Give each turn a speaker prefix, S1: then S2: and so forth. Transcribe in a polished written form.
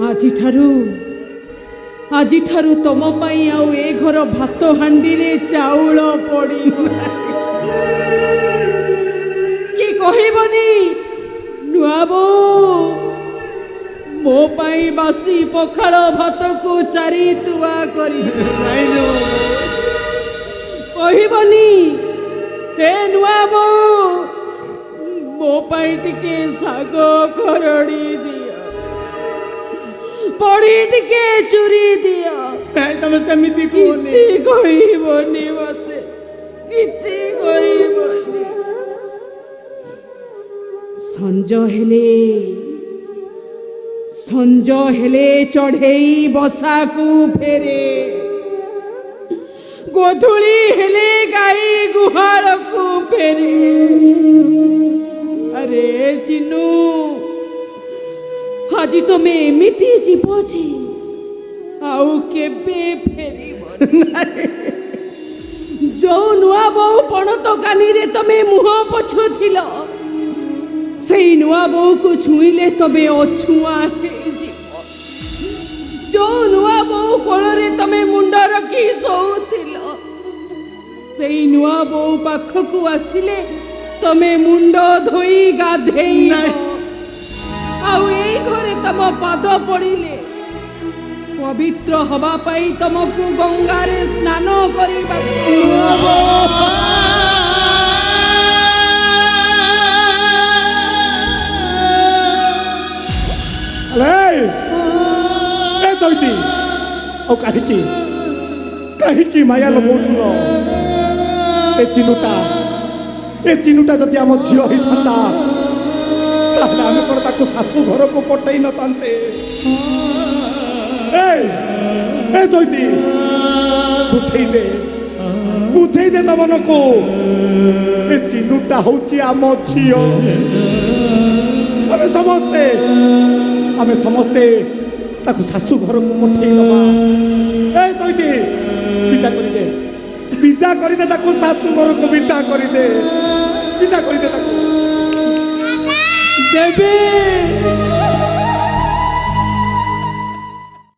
S1: আজি ठारू तुम पाई आउ ए घर भात हांडी रे चाउल पड़ी कि कहबनी नुआ बो मो पाई बासी पखाल भात को चारी तुआ करी कहबनी हे नुआ बो मो पाई टिके साग खरड़ी दिया पड़ी टिके चुरी दिया
S2: तुम सेमिति
S1: किछि कहबनी मते किछि कहबनी संज हेले चढ़ेई बसा को फेरे गोधुली हेले गाई गुहाल को फेरे अरे चिन्नू हाजी तुम एमती जीव जे आउ केबे फेरिबो जो नुआ बहु पण तकानी रे तमे मुह पछु थिल सेई नुआ बहु को छुईले तमे अछुआ हे जीव जो नुआ बहु कोल रे तमे मुंड रखी सोउथिल सेई नुआ बहु पाखकु आसिले तमे मुंड धोई गाधेई आउ ए घरे तम पाद पड़िले पवित्र हवा पाई तुमको गंगारे स्नान करिबा
S2: ए तोइती ओ काहिकी माया लगौथुलो ए चिनुटा जदि आम झियो होई थांता ताहले आमे पर ताको सासू घर को पटई न तांते ए जयती बुझे दे तमन को ए चिनुटा होची आम झियो आमे समस्ते ताको सासू घर को पठेई दबा ए जयती विदा करी दे ताको सासू घर को विदा करी दे ताको देबे